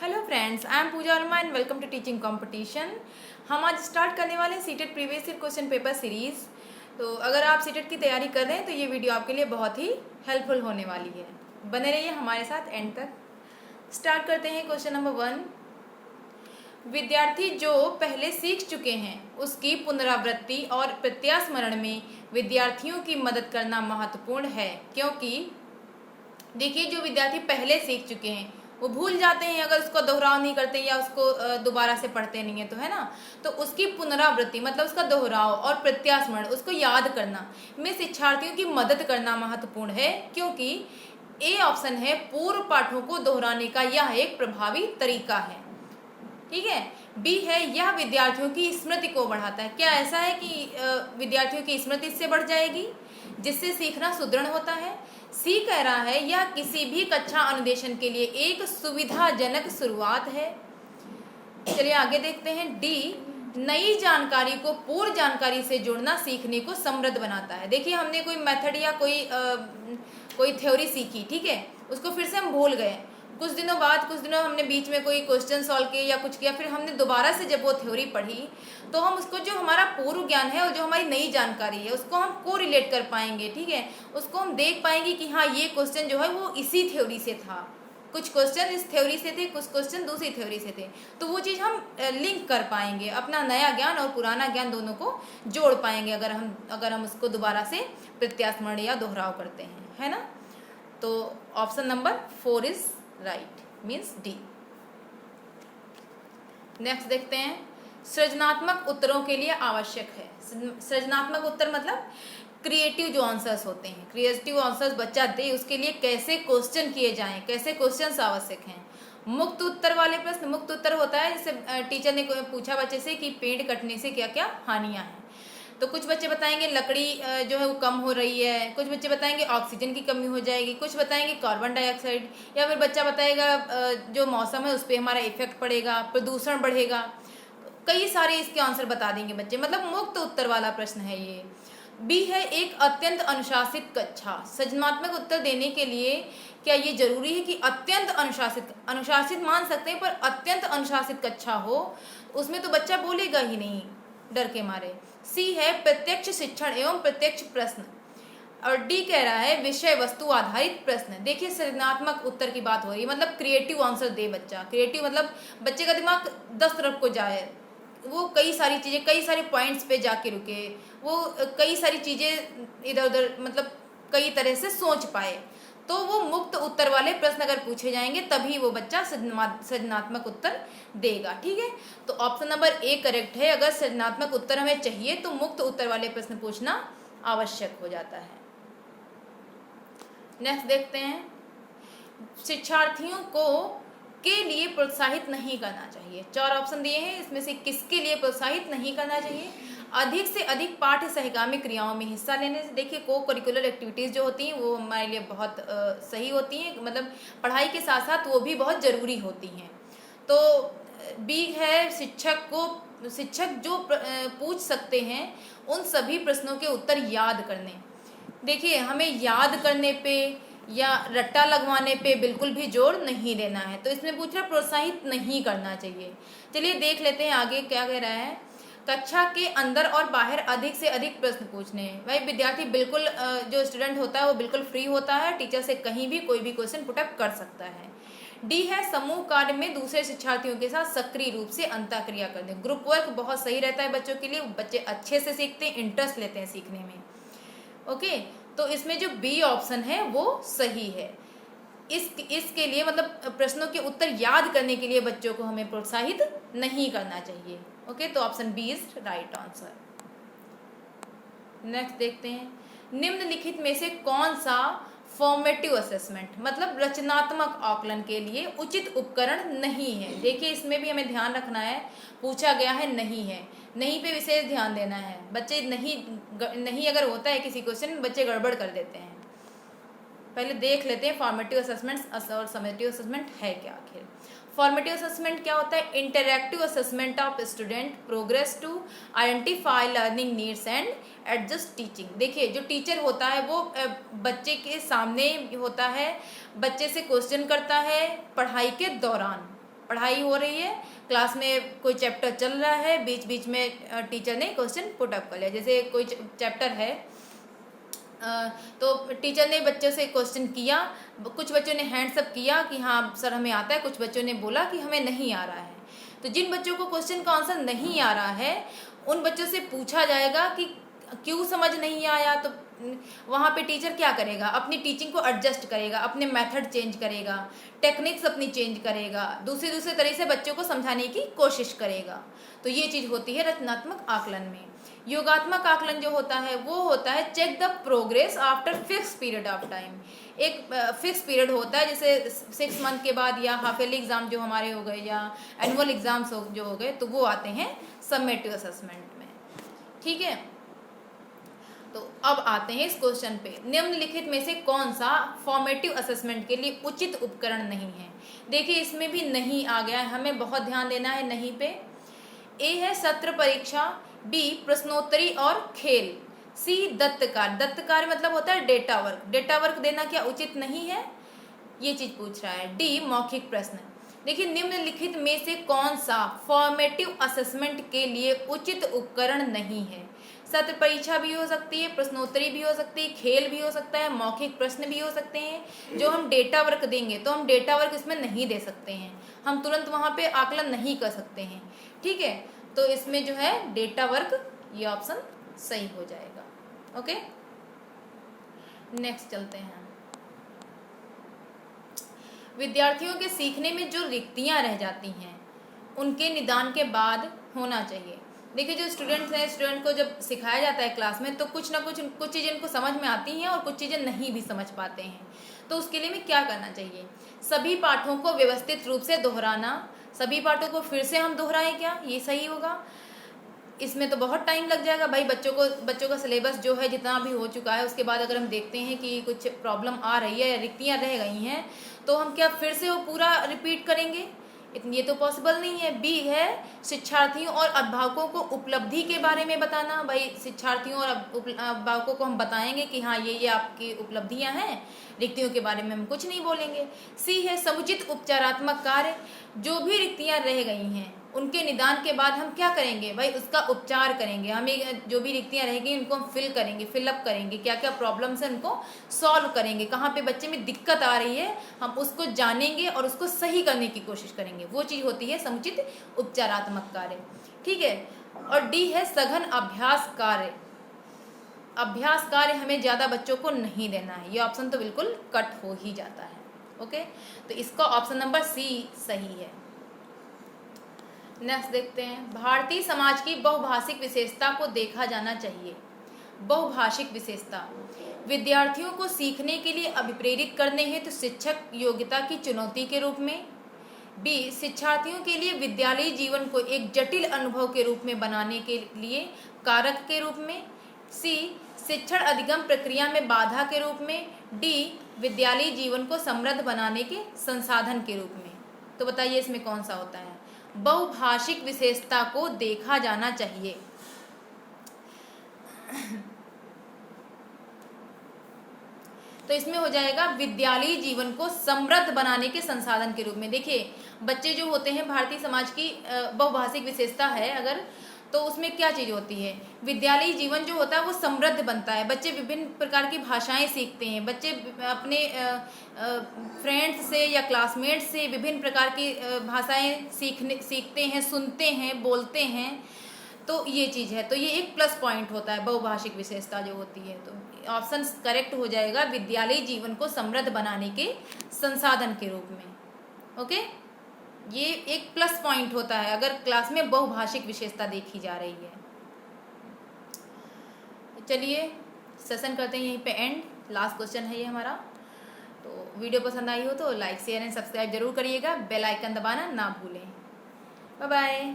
Hello friends, I am Pooja Verma and welcome to teaching competition. हम आज start करने वाले हैं CTET previous year question paper series. तो अगर आप सीटेट की तैयारी कर रहे हैं तो ये वीडियो आपके लिए बहुत ही हेल्पफुल होने वाली है। बने रहिए हमारे साथ एंड तक। स्टार्ट करते हैं क्वेश्चन नंबर 1। विद्यार्थी जो पहले सीख चुके हैं उसकी पुनरावृत्ति और प्रत्यास्मरण में विद्यार्थियों की मदद करना महत्वपूर्ण है, क्योंकि देखिए जो विद्यार्थी पहले सीख चुके हैं वो भूल जाते हैं अगर उसको दोहराव नहीं करते या उसको दोबारा से पढ़ते नहीं है तो, है ना। तो उसकी पुनरावृत्ति मतलब उसका दोहराव और प्रत्यास्मरण उसको याद करना में शिक्षार्थियों की मदद करना महत्वपूर्ण है, क्योंकि ए ऑप्शन है पूर्व पाठों को दोहराने का यह एक प्रभावी तरीका है। ठीक है। बी है यह विद्यार्थियों की स्मृति को बढ़ाता है। क्या ऐसा है कि विद्यार्थियों की स्मृति इससे बढ़ जाएगी जिससे सीखना सुदृढ़ होता है। सी कह रहा है यह किसी भी कक्षा अनुदेशन के लिए एक सुविधाजनक शुरुआत है। चलिए आगे देखते हैं। डी नई जानकारी को पूर्व जानकारी से जोड़ना सीखने को समृद्ध बनाता है। देखिए हमने कोई मेथड या कोई थ्योरी सीखी, ठीक है, उसको फिर से हम भूल गए, कुछ दिनों हमने बीच में कोई क्वेश्चन सॉल्व किया या कुछ किया, फिर हमने दोबारा से जब वो थ्योरी पढ़ी तो हम उसको जो हमारा पूर्व ज्ञान है और जो हमारी नई जानकारी है उसको हम को रिलेट कर पाएंगे। ठीक है, उसको हम देख पाएंगे कि हाँ ये क्वेश्चन जो है वो इसी थ्योरी से था, कुछ क्वेश्चन इस थ्योरी से थे, कुछ क्वेश्चन दूसरी थ्योरी से थे, तो वो चीज़ हम लिंक कर पाएंगे, अपना नया ज्ञान और पुराना ज्ञान दोनों को जोड़ पाएंगे अगर हम उसको दोबारा से प्रत्यास्मरण या दोहराव करते हैं, है ना। तो option number 4 is right, means D. Next देखते हैं। सृजनात्मक उत्तरों के लिए आवश्यक है। सृजनात्मक उत्तर मतलब क्रिएटिव जो आंसर्स होते हैं, क्रिएटिव आंसर्स बच्चा दे उसके लिए कैसे क्वेश्चन किए जाएं, कैसे क्वेश्चंस आवश्यक हैं। मुक्त उत्तर वाले प्रश्न, मुक्त उत्तर होता है जैसे टीचर ने पूछा बच्चे से कि पेड़ कटने से क्या क्या हानियां हैं, तो कुछ बच्चे बताएंगे लकड़ी जो है वो कम हो रही है, कुछ बच्चे बताएंगे ऑक्सीजन की कमी हो जाएगी, कुछ बताएंगे कार्बन डाइऑक्साइड, या फिर बच्चा बताएगा जो मौसम है उस पर हमारा इफेक्ट पड़ेगा, प्रदूषण बढ़ेगा। कई सारे इसके आंसर बता देंगे बच्चे, मतलब मुक्त उत्तर वाला प्रश्न है ये। बी है एक अत्यंत अनुशासित कक्षा। सृजनात्मक उत्तर देने के लिए क्या ये जरूरी है कि अत्यंत अनुशासित मान सकते हैं, पर अत्यंत अनुशासित कक्षा हो उसमें तो बच्चा बोलेगा ही नहीं डर के मारे। सी है प्रत्यक्ष शिक्षण एवं प्रत्यक्ष प्रश्न, और डी कह रहा है विषय वस्तु आधारित प्रश्न। देखिए सृजनात्मक उत्तर की बात हो रही है, मतलब क्रिएटिव आंसर दे बच्चा। क्रिएटिव मतलब बच्चे का दिमाग 10 तरफ को जाए, वो कई सारी चीज़ें कई सारे पॉइंट्स पे जाके रुके, वो कई सारी चीज़ें इधर उधर मतलब कई तरह से सोच पाए, तो वो मुक्त उत्तर वाले प्रश्न अगर पूछे जाएंगे तभी वो बच्चा सृजनात्मक उत्तर देगा। ठीक है, तो ऑप्शन नंबर ए करेक्ट है। अगर सृजनात्मक उत्तर हमें चाहिए तो मुक्त उत्तर वाले प्रश्न पूछना आवश्यक हो जाता है। नेक्स्ट देखते हैं। शिक्षार्थियों को के लिए प्रोत्साहित नहीं करना चाहिए। 4 ऑप्शन दिए हैं, इसमें से किसके लिए प्रोत्साहित नहीं करना चाहिए। अधिक से अधिक पाठ्य सहगामी क्रियाओं में हिस्सा लेने से। देखिए को करिकुलर एक्टिविटीज़ जो होती हैं वो हमारे लिए बहुत सही होती हैं, मतलब पढ़ाई के साथ साथ वो भी बहुत ज़रूरी होती हैं। तो बी है शिक्षक जो पूछ सकते हैं उन सभी प्रश्नों के उत्तर याद करने। देखिए हमें याद करने पे या रट्टा लगवाने पे बिल्कुल भी जोर नहीं देना है, तो इसमें पूछ रहा प्रोत्साहित नहीं करना चाहिए। चलिए देख लेते हैं आगे क्या कह रहा है। कक्षा के अंदर और बाहर अधिक से अधिक प्रश्न पूछने हैं। भाई विद्यार्थी बिल्कुल जो स्टूडेंट होता है वो बिल्कुल फ्री होता है, टीचर से कहीं भी कोई भी क्वेश्चन पुटअप कर सकता है। डी है समूह कार्य में दूसरे शिक्षार्थियों के साथ सक्रिय रूप से अंतःक्रिया करने। ग्रुप वर्क बहुत सही रहता है बच्चों के लिए, बच्चे अच्छे से सीखते हैं, इंटरेस्ट लेते हैं सीखने में। ओके, तो इसमें जो बी ऑप्शन है वो सही है। इसके लिए मतलब प्रश्नों के उत्तर याद करने के लिए बच्चों को हमें प्रोत्साहित नहीं करना चाहिए। ओके, तो option B is right answer. Next देखते हैं। निम्नलिखित में से कौन सा फॉर्मेटिव असेसमेंट मतलब रचनात्मक आकलन के लिए उचित उपकरण नहीं है। देखिए इसमें भी हमें ध्यान रखना है, पूछा गया है नहीं है, नहीं पे विशेष ध्यान देना है। बच्चे नहीं अगर होता है किसी क्वेश्चन में बच्चे गड़बड़ कर देते हैं। पहले देख लेते हैं फॉर्मेटिव असेसमेंट और समेटिव असेसमेंट है क्या आखिर। फॉर्मेटिव असेसमेंट क्या होता है। Interactive assessment of student progress to identify learning needs and adjust teaching. देखिए जो टीचर होता है वो बच्चे के सामने होता है, बच्चे से क्वेश्चन करता है पढ़ाई के दौरान, पढ़ाई हो रही है, क्लास में कोई चैप्टर चल रहा है, बीच बीच में टीचर ने क्वेश्चन पुट अप कर लिया। जैसे कोई चैप्टर है तो टीचर ने बच्चों से क्वेश्चन किया, कुछ बच्चों ने हैंड्स अप किया कि हाँ सर हमें आता है, कुछ बच्चों ने बोला कि हमें नहीं आ रहा है। तो जिन बच्चों को क्वेश्चन का आंसर नहीं आ रहा है उन बच्चों से पूछा जाएगा कि क्यों समझ नहीं आया। तो वहाँ पे टीचर क्या करेगा, अपनी टीचिंग को एडजस्ट करेगा, अपने मेथड चेंज करेगा, टेक्निक्स अपनी चेंज करेगा, दूसरे तरह से बच्चों को समझाने की कोशिश करेगा। तो ये चीज़ होती है रचनात्मक आकलन में। योगात्मक आकलन जो होता है वो होता है check the progress after fix period of time. एक फिक्स पीरियड होता है, जैसे 6 मंथ के बाद या हाफ ईयरली एग्जाम जो हमारे हो गए या एनुअल एग्जाम्स जो हो गए, तो वो आते हैं समेटिव असेसमेंट में। ठीक है, तो अब आते हैं इस क्वेश्चन पे, निम्नलिखित में से कौन सा फॉर्मेटिव असेसमेंट के लिए उचित उपकरण नहीं है। देखिए इसमें भी नहीं आ गया है, हमें बहुत ध्यान देना है नहीं पे। ए है सत्र परीक्षा, बी प्रश्नोत्तरी और खेल, सी दत्त कार्य। दत्त कार्य मतलब होता है डेटा वर्क, डेटा वर्क देना क्या उचित नहीं है, ये चीज पूछ रहा है। डी मौखिक प्रश्न। देखिए निम्नलिखित में से कौन सा फॉर्मेटिव असेसमेंट के लिए उचित उपकरण नहीं है। सत्र परीक्षा भी हो सकती है, प्रश्नोत्तरी भी हो सकती है, खेल भी हो सकता है, मौखिक प्रश्न भी हो सकते हैं। जो हम डेटा वर्क देंगे तो हम डेटा वर्क इसमें नहीं दे सकते हैं, हम तुरंत वहाँ पे आकलन नहीं कर सकते हैं। ठीक है, तो इसमें जो है डेटा वर्क ये ऑप्शन सही हो जाएगा। ओके, नेक्स्ट चलते हैं। विद्यार्थियों के सीखने में जो रिक्तियां रह जाती हैं उनके निदान के बाद होना चाहिए। देखिए जो स्टूडेंट्स हैं, स्टूडेंट को जब सिखाया जाता है क्लास में तो कुछ ना कुछ चीज़ें इनको समझ में आती हैं और कुछ चीज़ें नहीं भी समझ पाते हैं। तो उसके लिए में क्या करना चाहिए, सभी पाठों को व्यवस्थित रूप से दोहराना। सभी पाठों को फिर से हम दोहराएं क्या, ये सही होगा। इसमें तो बहुत टाइम लग जाएगा भाई, बच्चों का सिलेबस जो है जितना भी हो चुका है, उसके बाद अगर हम देखते हैं कि कुछ प्रॉब्लम आ रही है या रिक्तियाँ रह गई हैं तो हम क्या फिर से वो पूरा रिपीट करेंगे, ये तो पॉसिबल नहीं है। बी है शिक्षार्थियों और अभिभावकों को उपलब्धि के बारे में बताना। भाई शिक्षार्थियों और अभिभावकों को हम बताएंगे कि हाँ ये आपकी उपलब्धियां हैं, रिक्तियों के बारे में हम कुछ नहीं बोलेंगे। सी है समुचित उपचारात्मक कार्य, जो भी रिक्तियां रह गई हैं उनके निदान के बाद हम क्या करेंगे भाई, उसका उपचार करेंगे। हमें जो भी रिक्तियां रहेंगी उनको हम फिलअप करेंगे, क्या क्या प्रॉब्लम्स है उनको सॉल्व करेंगे, कहाँ पे बच्चे में दिक्कत आ रही है हम उसको जानेंगे और उसको सही करने की कोशिश करेंगे। वो चीज़ होती है समुचित उपचारात्मक कार्य। ठीक है, और डी है सघन अभ्यास कार्य। अभ्यास कार्य हमें ज़्यादा बच्चों को नहीं देना है, ये ऑप्शन तो बिल्कुल कट हो ही जाता है। ओके, तो इसका ऑप्शन नंबर सी सही है। नेक्स्ट देखते हैं, भारतीय समाज की बहुभाषिक विशेषता को देखा जाना चाहिए। बहुभाषिक विशेषता, विद्यार्थियों को सीखने के लिए अभिप्रेरित करने हेतु शिक्षक योग्यता की चुनौती के रूप में। बी शिक्षार्थियों के लिए विद्यालयी जीवन को एक जटिल अनुभव के रूप में बनाने के लिए कारक के रूप में। सी शिक्षण अधिगम प्रक्रिया में बाधा के रूप में। डी विद्यालयी जीवन को समृद्ध बनाने के संसाधन के रूप में। तो बताइए इसमें कौन सा होता है। बहुभाषिक विशेषता को देखा जाना चाहिए। तो इसमें हो जाएगा विद्यालयी जीवन को समृद्ध बनाने के संसाधन के रूप में। देखिए बच्चे जो होते हैं, भारतीय समाज की बहुभाषिक विशेषता है अगर, तो उसमें क्या चीज़ होती है, विद्यालयी जीवन जो होता है वो समृद्ध बनता है। बच्चे विभिन्न प्रकार की भाषाएं सीखते हैं, बच्चे अपने फ्रेंड्स से या क्लासमेट्स से विभिन्न प्रकार की भाषाएं सीखते हैं, सुनते हैं, बोलते हैं। तो ये चीज़ है, तो ये एक प्लस पॉइंट होता है बहुभाषिक विशेषता जो होती है। तो ऑप्शन करेक्ट हो जाएगा विद्यालयी जीवन को समृद्ध बनाने के संसाधन के रूप में। ओके, ये एक प्लस पॉइंट होता है अगर क्लास में बहुभाषिक विशेषता देखी जा रही है। चलिए सेशन करते हैं यहीं पे एंड, लास्ट क्वेश्चन है ये हमारा। तो वीडियो पसंद आई हो तो लाइक शेयर एंड सब्सक्राइब जरूर करिएगा, बेल आइकन दबाना ना भूलें। Bye bye.